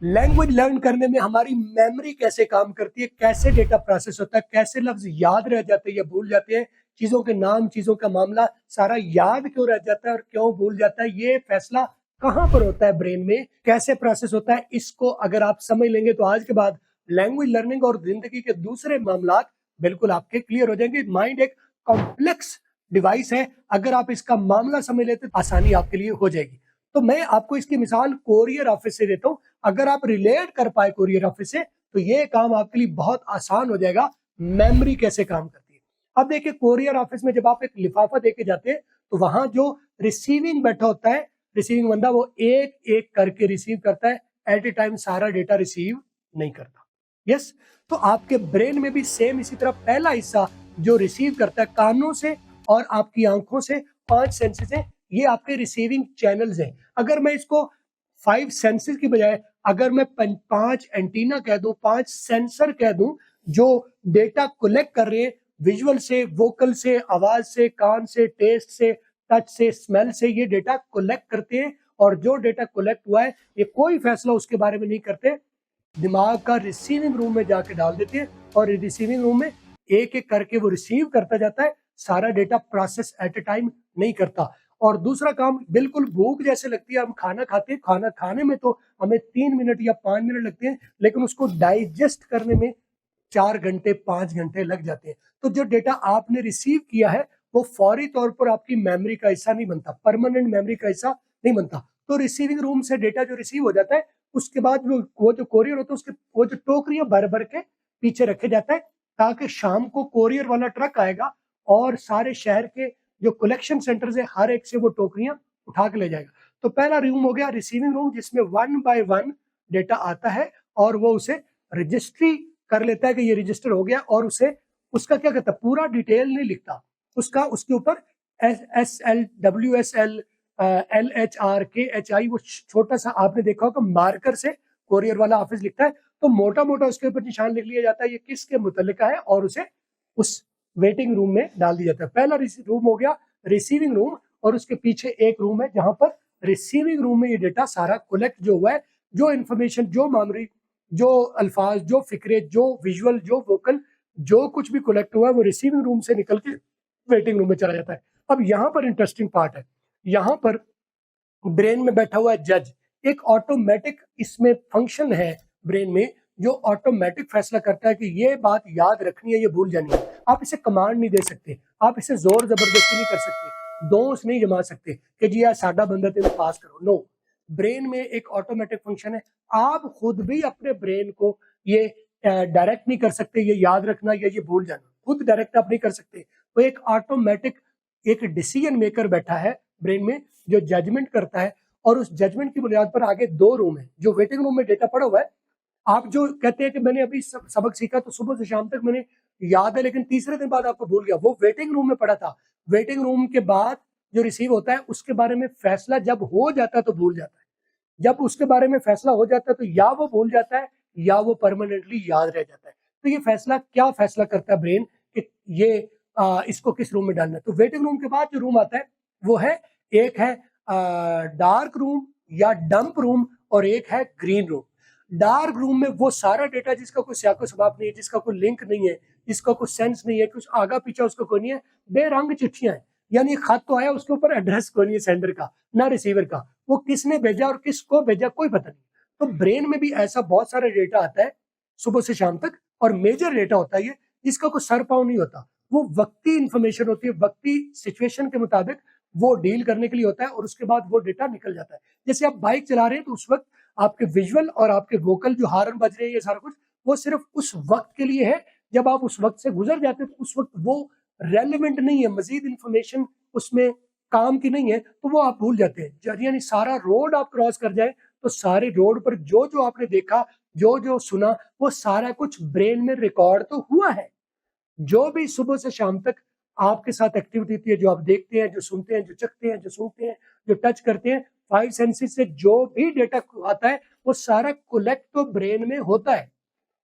Language learn करने में हमारी मेमोरी कैसे काम करती है, कैसे डेटा प्रोसेस होता है, कैसे लफ्ज याद रह जाते हैं या भूल जाते हैं, चीजों के नाम, चीजों का मामला सारा याद क्यों रह जाता है और क्यों भूल जाता है, ये फैसला कहाँ पर होता है ब्रेन में, कैसे प्रोसेस होता है, इसको अगर आप समझ लेंगे तो आज के बाद लैंग्वेज लर्निंग और जिंदगी के दूसरे मामला बिल्कुल आपके क्लियर हो जाएंगे। माइंड एक कॉम्प्लेक्स डिवाइस है, अगर आप इसका मामला समझ लेते तो आसानी आपके लिए हो जाएगी। तो मैं आपको इसकी मिसाल कोरियर ऑफिस से देता हूँ। अगर आप रिलेट कर पाए कोरियर ऑफिस से तो ये काम आपके लिए बहुत आसान हो जाएगा। मेमोरी कैसे काम करती है, अब देखिए कोरियर ऑफिस में जब आप एक लिफाफा देके जाते हैं तो वहां जो रिसीविंग बैठा होता है, रिसीविंग बंदा, वो एक एक करके रिसीव करता है, एट ए टाइम सारा डेटा रिसीव नहीं करता। यस, तो आपके ब्रेन में भी सेम इसी तरह पहला हिस्सा जो रिसीव करता है कानों से और आपकी आंखों से, 5 सेंसेस है, ये आपके रिसीविंग चैनल्स हैं। अगर मैं इसको 5 सेंसेस की बजाय अगर मैं 5 एंटीना कह दूं, 5 सेंसर कह दूं जो डेटा कलेक्ट कर रहे हैं, विजुअल से, वोकल से, आवाज से, कान से, टेस्ट से, टच से, स्मेल से, ये डेटा कलेक्ट करते हैं। और जो डेटा कलेक्ट हुआ है ये कोई फैसला उसके बारे में नहीं करते, दिमाग का रिसीविंग रूम में जाके डाल देते हैं और रिसीविंग रूम में एक एक करके वो रिसीव करता जाता है, सारा data process at A time नहीं करता। और दूसरा काम, बिल्कुल भूख जैसे लगती है, हम खाना खाते हैं, खाना खाने में तो हमें 3 मिनट या 5 मिनट लगते हैं, लेकिन उसको डाइजेस्ट करने में 4 घंटे 5 घंटे लग जाते हैं। तो जो डेटा आपने रिसीव किया है वो फौरी तौर पर आपकी मेमोरी का हिस्सा नहीं बनता, परमानेंट मेमोरी का हिस्सा नहीं बनता। तो रिसीविंग रूम से डेटा जो रिसीव हो जाता है उसके बाद वो जो कोरियर होता है उसके वो जो टोकरियां भर भर के पीछे रखे जाता है, ताकि शाम को कोरियर वाला ट्रक आएगा और सारे शहर के जो कलेक्शन सेंटर है हर एक से वो टोकरियां उठा के ले जाएगा। तो पहला रूम हो गया रिसीविंग रूम, जिसमें 1 बाय 1 डेटा आता है और वो उसे रजिस्ट्री कर लेता है कि ये रजिस्टर हो गया, और उसे उसका क्या कहता है, पूरा डिटेल नहीं लिखता, उसका उसके ऊपर SSL, WSL, LHR, KHI, वो छोटा सा आपने देखा होगा मार्कर से कोरियर वाला ऑफिस लिखता है, तो मोटा मोटा उसके ऊपर निशान लिख लिया जाता है ये किसके मुतल्लिक है और उसे उस वेटिंग रूम में डाल दिया जाता है। पहला रूम हो गया रिसीविंग रूम, और उसके पीछे एक रूम है जहां पर रिसीविंग रूम में ये डेटा सारा कलेक्ट जो हुआ है, जो इंफॉर्मेशन, जो मेमोरी, जो अल्फाज, जो फिक्रे, जो विजुअल, जो वोकल, जो कुछ भी कलेक्ट हुआ है वो रिसीविंग रूम से निकल के वेटिंग रूम में चला जाता है। अब यहाँ पर इंटरेस्टिंग पार्ट है, यहाँ पर ब्रेन में बैठा हुआ है जज, एक ऑटोमेटिक इसमें फंक्शन है ब्रेन में जो ऑटोमेटिक फैसला करता है कि ये बात याद रखनी है, ये भूल जानी है। आप इसे कमांड नहीं दे सकते, आप इसे जोर जबरदस्ती नहीं कर सकते, दोस्त नहीं जमा सकते कि जी यार साडा बंदा तेरे पास करो, नो। ब्रेन में एक ऑटोमेटिक फंक्शन है, आप खुद भी अपने ब्रेन को ये डायरेक्ट नहीं कर सकते, ये याद रखना या ये भूल जाना, खुद डायरेक्ट आप नहीं कर सकते। तो एक ऑटोमेटिक एक डिसीजन मेकर बैठा है ब्रेन में जो जजमेंट करता है, और उस जजमेंट की बुनियाद पर आगे 2 रूम है, जो वेटिंग रूम में डेटा पड़ा हुआ है। आप जो कहते हैं कि मैंने अभी सबक सीखा तो सुबह से शाम तक मैंने याद है, लेकिन तीसरे दिन बाद आपको भूल गया, वो वेटिंग रूम में पड़ा था। वेटिंग रूम के बाद जो रिसीव होता है उसके बारे में फैसला जब हो जाता है तो भूल जाता है, जब उसके बारे में फैसला हो जाता है तो या वो भूल जाता है या वो परमानेंटली याद रह जाता है। तो ये फैसला क्या फैसला करता है ब्रेन कि ये इसको किस रूम में डालना है। तो वेटिंग रूम के बाद जो रूम आता है वो है, एक है डार्क रूम या डंप रूम, और एक है ग्रीन रूम। डार्क रूम में वो सारा डेटा जिसका कोई स्याको सबाब नहीं है, जिसका कोई लिंक नहीं है, जिसका कोई सेंस नहीं है, कुछ आगा पीछा उसका कोई नहीं है, बेरंग चिट्ठियां हैं, यानी खत तो आया उसके ऊपर एड्रेस कोई नहीं है, सेंडर का ना रिसीवर का, वो किसने भेजा और किसको भेजा कोई पता नहीं। तो ब्रेन में भी ऐसा बहुत सारा डेटा आता है सुबह से शाम तक, और मेजर डेटा होता है ये जिसका कोई सर पाँव नहीं होता, वो वक्ती इंफॉर्मेशन होती है, वक्ती सिचुएशन के मुताबिक वो डील करने के लिए होता है, और उसके बाद वो डेटा निकल जाता है। जैसे आप बाइक चला रहे हैं तो उस वक्त आपके विजुअल और आपके वोकल जो हार्न बज रहे हैं, ये सारा कुछ वो सिर्फ उस वक्त के लिए है, जब आप उस वक्त से गुजर जाते हैं तो उस वक्त वो रेलिवेंट नहीं है, मजीद इंफॉर्मेशन उसमें काम की नहीं है, तो वो आप भूल जाते हैं। यानी सारा रोड आप क्रॉस कर जाए तो सारे रोड पर जो जो आपने देखा, जो जो सुना, वो सारा कुछ ब्रेन में रिकॉर्ड तो हुआ है। जो भी सुबह से शाम तक आपके साथ एक्टिविटी होती है, जो आप देखते हैं, जो सुनते हैं, जो चखते हैं, जो सूंघते हैं, जो टच करते हैं, 5 सेंसेस से जो भी डेटा आता है वो सारा कलेक्ट तो ब्रेन में होता है,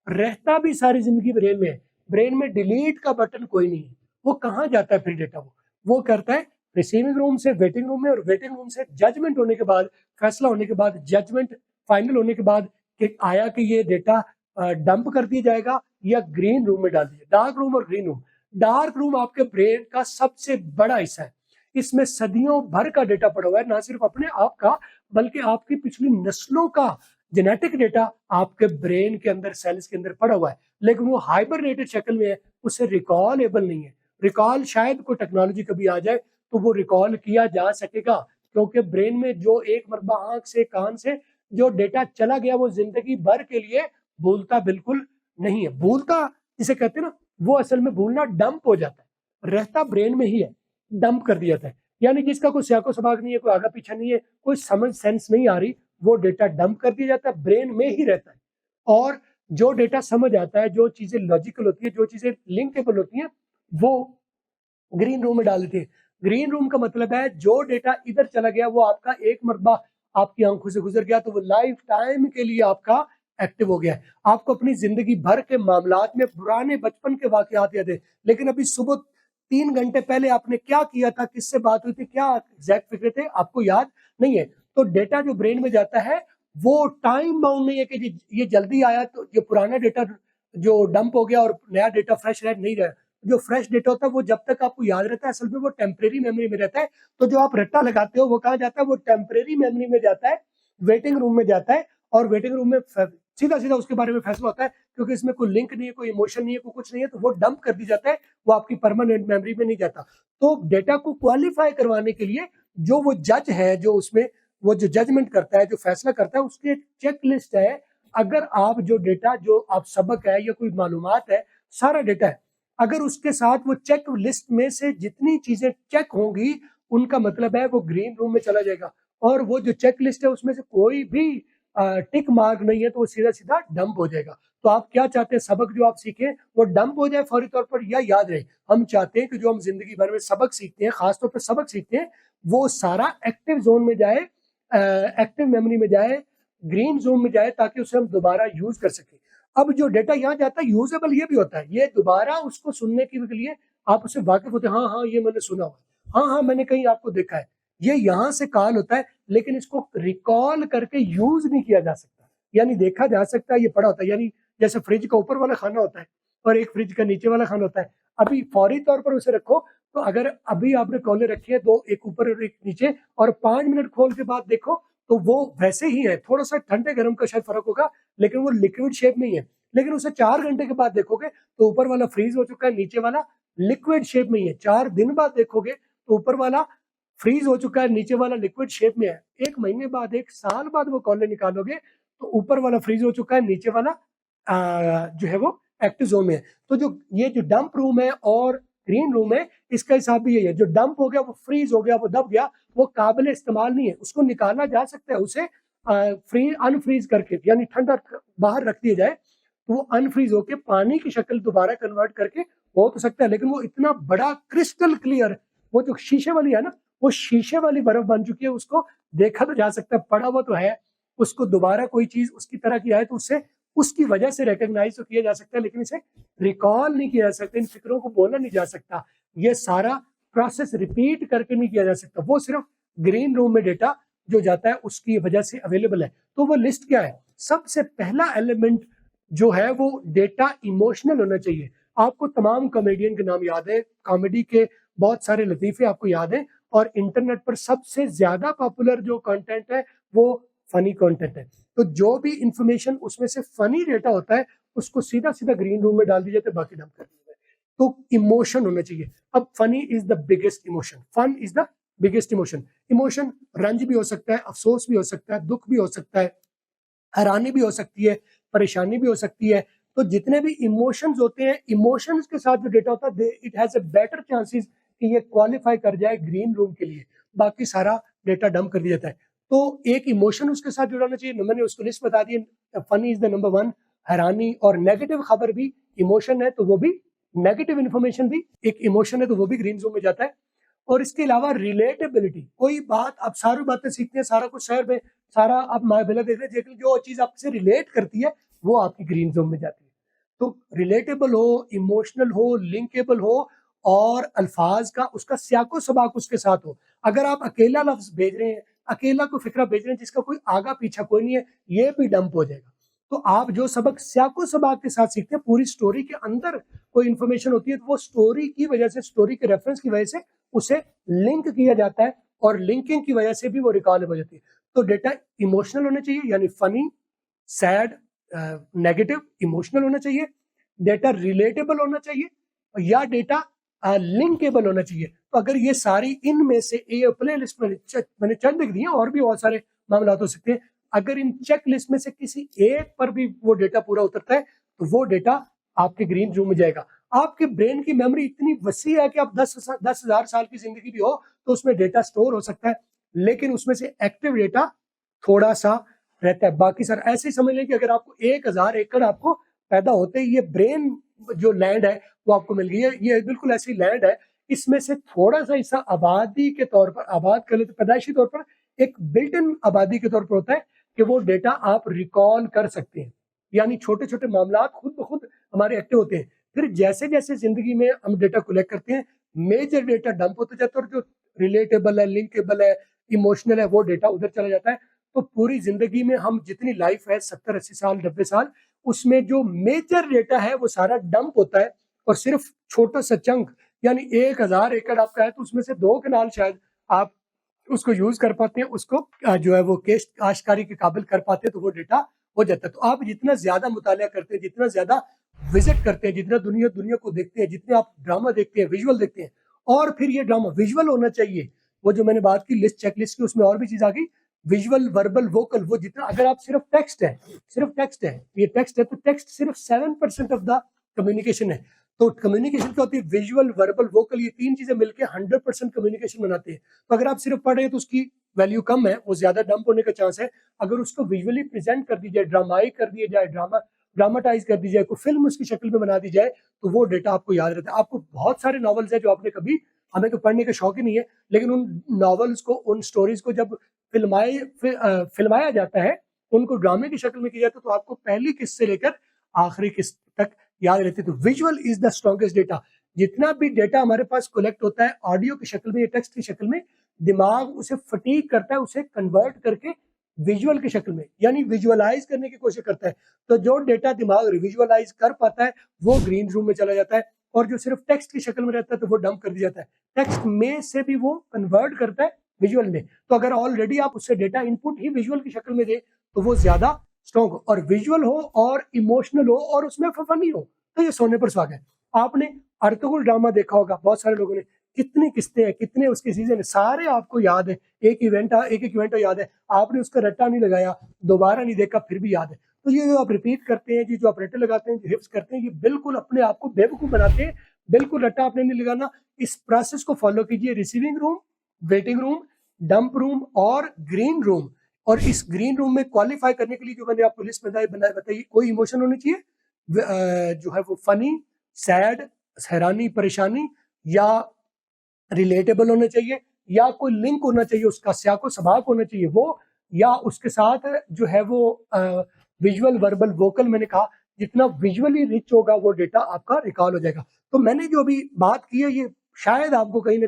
रहता भी सारी जिंदगी ब्रेन में है। ब्रेन में डिलीट का बटन कोई नहीं है। वो कहाँ जाता है फिर डेटा, वो करता है रिसीविंग रूम से वेटिंग रूम में, और वेटिंग रूम से जजमेंट होने के बाद, फैसला होने के बाद, जजमेंट फाइनल होने के बाद कि आया कि ये डेटा डंप कर दिया जाएगा या ग्रीन रूम में डाल दिया। डार्क रूम और ग्रीन रूम। डार्क रूम आपके ब्रेन का सबसे बड़ा हिस्सा है। इसमें सदियों भर का डेटा पड़ा हुआ है, ना सिर्फ अपने आप का बल्कि आपकी पिछली नस्लों का जेनेटिक डेटा आपके ब्रेन के अंदर, सेल्स के अंदर पड़ा हुआ है, लेकिन वो हाइबरनेटेड शक्ल में है, उससे रिकॉलेबल नहीं है। रिकॉल शायद कोई टेक्नोलॉजी कभी आ जाए तो वो रिकॉल किया जा सकेगा, क्योंकि ब्रेन में जो एक मरतबा आंख से, कान से जो डेटा चला गया वो जिंदगी भर के लिए भूलता बिल्कुल नहीं है। भूलता जिसे कहते हैं ना, वो असल में भूलना डंप हो जाता है, रहता ब्रेन में ही है, डंप कर दिया जाता है। यानी जिसका कोई स्याको सबाक नहीं है, कोई आगा पीछा नहीं है, कोई समझ सेंस नहीं आ रही, वो डेटा डंप कर दिया जाता है, ब्रेन में ही रहता है। और जो डेटा समझ आता है, जो चीजें लॉजिकल होती है, जो चीजें लिंकेबल होती हैं, वो ग्रीन रूम में डाल देती है। ग्रीन रूम का मतलब है जो डेटा इधर चला गया वो आपका एक मरतबा आपकी आंखों से गुजर गया तो वो लाइफ टाइम के लिए आपका एक्टिव हो गया है। आपको अपनी जिंदगी भर के मामलात में पुराने बचपन के वाकयात याद है, लेकिन अभी सुबह 3 घंटे पहले आपने क्या किया था, किससे बात हुई थी, क्या एग्जैक्ट फिक्रे थे, आपको याद नहीं है। तो डेटा जो ब्रेन में जाता है वो टाइम बाउंड नहीं है कि ये जल्दी आया तो ये पुराना डेटा जो डंप हो गया और नया डेटा फ्रेश रह नहीं रहा। जो फ्रेश डेटा होता है वो जब तक आपको याद रहता है असल में वो टेम्परेरी मेमोरी में रहता है। तो जो आप रट्टा लगाते हो वो कहाँ जाता है, वो टेम्परेरी मेमोरी में जाता है, वेटिंग रूम में जाता है। और वेटिंग रूम में सीधा सीधा उसके बारे में फैसला होता है, क्योंकि इसमें कोई लिंक नहीं है, कोई इमोशन नहीं है, कोई कुछ नहीं है, तो वो डंप कर दी जाता है, वो आपकी परमानेंट मेमोरी में नहीं जाता। तो डेटा को क्वालिफाई करवाने के लिए जो वो जज है, जो उसमें वो जो जजमेंट करता है, जो फैसला करता है, उसकी एक चेक लिस्ट है। अगर आप जो डेटा, जो आप सबक है या कोई मालूमात है, सारा डेटा है, अगर उसके साथ वो चेक लिस्ट में से जितनी चीजें चेक होंगी उनका मतलब है वो ग्रीन रूम में चला जाएगा। और वो जो चेक लिस्ट है उसमें से कोई भी टिक मार्क नहीं है तो वो सीधा सीधा डंप हो जाएगा। तो आप क्या चाहते हैं, सबक जो आप सीखें वो डंप हो जाए फौरी तौर पर, या याद रहे? हम चाहते हैं कि जो हम जिंदगी भर में सबक सीखते हैं, खासतौर पर सबक सीखते हैं, वो सारा एक्टिव जोन में जाए, एक्टिव मेमोरी में जाए, ग्रीन जोन में जाए, ताकि उसे हम दोबारा यूज कर सकें। अब जो डेटा यहाँ जाता है यूजेबल ये भी होता है, ये दोबारा उसको सुनने के लिए आप उससे वाकिफ होते हैं। हाँ हाँ ये मैंने सुना हुआ है, हाँ हाँ मैंने कहीं आपको देखा है, ये यहाँ से कॉल होता है, लेकिन इसको रिकॉल करके यूज नहीं किया जा सकता। यानी देखा जा सकता है, ये पड़ा होता है। यानी जैसे फ्रिज का ऊपर वाला खाना होता है और एक फ्रिज का नीचे वाला खाना होता है। अभी फौरी तौर पर उसे रखो तो अगर अभी आपने कोले रखे हैं दो, एक ऊपर और एक नीचे, और 5 मिनट खोल के बाद देखो तो वो वैसे ही है, थोड़ा सा ठंडे गर्म का शायद फर्क होगा, लेकिन वो लिक्विड शेप में ही है। लेकिन उसे 4 घंटे के बाद देखोगे तो ऊपर वाला फ्रीज हो चुका है, नीचे वाला लिक्विड शेप में ही है। 4 दिन बाद देखोगे तो ऊपर वाला फ्रीज हो चुका है, नीचे वाला लिक्विड शेप में है। 1 महीने बाद, 1 साल बाद वो कॉले निकालोगे तो ऊपर वाला फ्रीज हो चुका है, नीचे वाला जो है वो एक्टिव जोन में है। तो जो ये जो डंप रूम है और ग्रीन रूम है, इसका हिसाब भी यही है। जो डंप हो गया, वो फ्रीज हो गया, वो दब गया, वो काबिल इस्तेमाल नहीं है, उसको निकाला जा सकता है, उसे फ्री अनफ्रीज करके, यानी ठंडा बाहर रख दिया जाए तो वो अनफ्रीज होके पानी की शक्ल दोबारा कन्वर्ट करके हो तो सकता है। लेकिन वो इतना बड़ा क्रिस्टल क्लियर, वो जो शीशे वाली है ना, वो शीशे वाली बर्फ बन चुकी है, उसको देखा तो जा सकता है, पड़ा हुआ तो है, उसको दोबारा कोई चीज उसकी तरह की आए तो उससे उसकी वजह से रिकॉग्नाइज तो किया जा सकता है, लेकिन इसे रिकॉल नहीं किया जा सकता, इन फिक्रों को बोला नहीं जा सकता, ये सारा प्रोसेस रिपीट करके नहीं किया जा सकता। वो सिर्फ ग्रीन रूम में डेटा जो जाता है उसकी वजह से अवेलेबल है। तो वो लिस्ट क्या है? सबसे पहला एलिमेंट जो है वो डेटा इमोशनल होना चाहिए। आपको तमाम कॉमेडियन के नाम याद है, कॉमेडी के बहुत सारे लतीफे आपको याद है, और इंटरनेट पर सबसे ज्यादा पॉपुलर जो कंटेंट है वो फनी कंटेंट है। तो जो भी इंफॉर्मेशन उसमें से फनी डेटा होता है उसको सीधा सीधा ग्रीन रूम में डाल दिया जाता है, बाकी डंप कर दिया जाए। तो इमोशन होना चाहिए। अब funny is the biggest emotion, fun is the biggest emotion. Emotion range भी हो सकता है, अफसोस भी हो सकता है, दुख भी हो सकता है, हैरानी भी हो सकती है, परेशानी भी हो सकती है। तो जितने भी इमोशंस होते हैं, इमोशंस के साथ जो डेटा होता है, it has a better chances कि ये क्वालिफाई कर जाए ग्रीन रूम के लिए। बाकी सारा डेटा डंप कर दिया जाता है। तो एक इमोशन उसके साथ जुड़ाना चाहिए, मैंने उसको लिस्ट बता दी। फनी इज द नंबर 1, हैरानी और नेगेटिव खबर भी इमोशन है, तो वो भी, नेगेटिव इन्फॉर्मेशन भी एक इमोशन है, तो वो भी ग्रीन जोन में जाता है। और इसके अलावा रिलेटेबिलिटी, कोई बात, आप सारी बातें सीखते हैं, सारा कुछ शहर में, सारा आप माहौल देख रहे हैं, लेकिन जो चीज आपसे रिलेट करती है वो आपकी ग्रीन जोन में जाती है। तो रिलेटेबल हो, इमोशनल हो, लिंकेबल हो, और अल्फाज का उसका सियाको सबाक उसके साथ हो। अगर आप अकेला लफ्ज भेज रहे हैं, अकेला कोई फिक्रा भेज रहे हैं जिसका कोई आगा पीछा कोई नहीं है, ये भी डंप हो जाएगा। तो आप जो सबक स्याको सबाक के साथ सीखते हैं, पूरी स्टोरी के अंदर कोई इंफॉर्मेशन होती है तो वो स्टोरी की वजह से, स्टोरी के रेफरेंस की वजह से उसे लिंक किया जाता है और लिंकिंग की वजह से भी वो रिकॉल हो जाती है। तो डेटा इमोशनल होना चाहिए, यानी फनी, सैड, नेगेटिव, इमोशनल होना चाहिए। डेटा रिलेटेबल होना चाहिए या डेटा लिंकेबल होना चाहिए। तो अगर ये सारी इनमें से ये प्ले लिस्ट में मैंने चेक लिख दिए, और भी बहुत सारे मामला हो सकते हैं। अगर इन चेक लिस्ट में से किसी एक पर भी वो डेटा पूरा उतरता है तो वो डेटा आपके ग्रीन रूम में जाएगा। आपके ब्रेन की मेमोरी इतनी वसी है कि आप 10,000 साल की जिंदगी भी हो तो उसमें डेटा स्टोर हो सकता है, लेकिन उसमें से एक्टिव डेटा थोड़ा सा रहता है। बाकी सर ऐसे ही समझ लें कि अगर आपको 1000 एकड़ आपको पैदा होते ही ये ब्रेन जो लैंड है वो आपको मिल गई है, ये बिल्कुल ऐसी लैंड है। इसमें से थोड़ा सा हिस्सा आबादी के तौर पर, आबाद कर लेते पैदाइशी तौर पर, एक बिल्ट इन आबादी के तौर पर होता है कि वो डेटा आप रिकॉल कर सकते हैं, यानी छोटे छोटे मामला खुद ब खुद हमारे एक्टिव होते हैं। फिर जैसे जैसे जिंदगी में हम डेटा कलेक्ट करते हैं, मेजर डेटा डंप होते जाता है और जो रिलेटेबल है, लिंकेबल है, इमोशनल है, वो डेटा उधर चला जाता है। तो पूरी जिंदगी में हम जितनी लाइफ है 70-80 साल, 90 साल, उसमें जो मेजर डेटा है वो सारा डंप होता है और सिर्फ छोटा सा चंक, यानी 1000 एकड़ आपका है तो उसमें से 2 कनाल शायद आप उसको यूज कर पाते हैं, उसको जो है वो काश्तकारी के काबिल कर पाते हैं, तो वो डेटा हो जाता है। तो आप जितना ज्यादा मुताला करते हैं, जितना ज्यादा विजिट करते हैं, जितना दुनिया को देखते हैं, जितने आप ड्रामा देखते हैं, विजुअल देखते हैं, और फिर ये ड्रामा विजुअल होना चाहिए। वो जो मैंने बात की लिस्ट, चेक लिस्ट की, उसमें और भी चीज आ गई, विजुअल, वर्बल, वोकल। वो जितना, अगर आप सिर्फ टेक्स्ट है, ये टेक्स्ट है, तो टेक्स्ट सिर्फ 7% ऑफ द कम्युनिकेशन है। तो कम्युनिकेशन क्या होती है? विजुअल, वर्बल, वोकल, ये 3 चीजें मिलकर 100% कम्युनिकेशन बनाते हैं। तो अगर आप सिर्फ पढ़ रहे हैं तो उसकी वैल्यू कम है, वो ज्यादा डंप होने का चांस है। अगर उसको विजुअली प्रेजेंट कर दी जाए, ड्रामाई कर दिया जाए, ड्रामाटाइज कर दी जाए, कोई फिल्म उसकी शक्ल में बना दी जाए, तो वो डेटा आपको याद रहता है। आपको बहुत सारे नॉवेल्स है जो आपने कभी, हमें तो पढ़ने का शौक ही नहीं है, लेकिन उन नॉवेल्स को, उन स्टोरीज को जब फिल्माया जाता है, उनको ड्रामे की शक्ल में किया जाता है, तो आपको पहली किस्त से लेकर आखिरी किस्त तक याद रहती है। तो visual is the strongest data. जितना भी डेटा हमारे पास कलेक्ट होता है ऑडियो की शक्ल में या टेक्स्ट की शक्ल में, दिमाग उसे फटीक करता है, उसे कन्वर्ट करके विजुअल की शक्ल में, यानी विजुअलाइज करने की कोशिश करता है। तो जो डेटा दिमाग विजुअलाइज कर पाता है वो ग्रीन रूम में चला जाता है, और जो सिर्फ टेक्स्ट की शक्ल में रहता है तो वो डंप कर दिया जाता है। टेक्स्ट में से भी वो कन्वर्ट करता है विजुअल में। तो अगर ऑलरेडी आप उससे डेटा इनपुट ही विजुअल की शक्ल में दे तो वो ज्यादा स्ट्रॉन्ग हो, और विजुअल हो और इमोशनल हो और उसमें फनी हो, तो ये सोने पर सुहागा है। आपने अर्तुगरुल ड्रामा देखा होगा, बहुत सारे लोगों ने, कितनी किस्तें हैं, कितने उसके सीजन है, सारे आपको याद है। एक एक इवेंट याद है, आपने उसका रट्टा नहीं लगाया, दोबारा नहीं देखा, फिर भी याद है। तो ये जो आप रिपीट करते हैं, जो आप रट्टे लगाते हैं, हिफ्स करते हैं, ये बिल्कुल अपने आप को बेवकूफ बनाते हैं। बिल्कुल रट्टा आपने नहीं लगाना। इस प्रोसेस को फॉलो कीजिए। Receiving room, waiting room, dump room और ग्रीन रूम। और इस ग्रीन रूम में क्वालिफाई करने के लिए जो मैंने आपको लिस्ट बताई, कोई इमोशन होनी चाहिए, जो है वो फनी, सैड, हैरानी, परेशानी, या रिलेटेबल होना चाहिए, या कोई लिंक होना चाहिए, उसका स्याको सबाक होना चाहिए वो, या उसके साथ जो है वो विजुअल, वर्बल, वोकल। मैंने कहा जितना विजुअली रिच होगा वो डेटा आपका रिकॉल हो जाएगा। तो मैंने जो अभी बात की है ये शायद आपको कहीं ना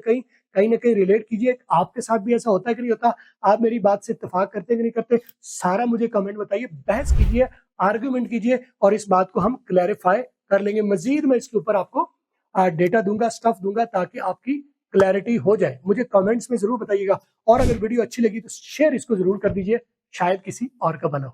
कहीं रिलेट कीजिए। आपके साथ भी ऐसा होता है कि नहीं होता? आप मेरी बात से इत्तेफाक करते हैं कि नहीं करते? सारा मुझे कमेंट बताइए, बहस कीजिए, आर्ग्यूमेंट कीजिए, और इस बात को हम क्लैरिफाई कर लेंगे। मजीद मैं इसके ऊपर आपको डेटा दूंगा, स्टफ दूंगा, ताकि आपकी क्लैरिटी हो जाए। मुझे कमेंट्स में जरूर बताइएगा, और अगर वीडियो अच्छी लगी तो शेयर इसको जरूर कर दीजिए, शायद किसी और का भला हो जाए।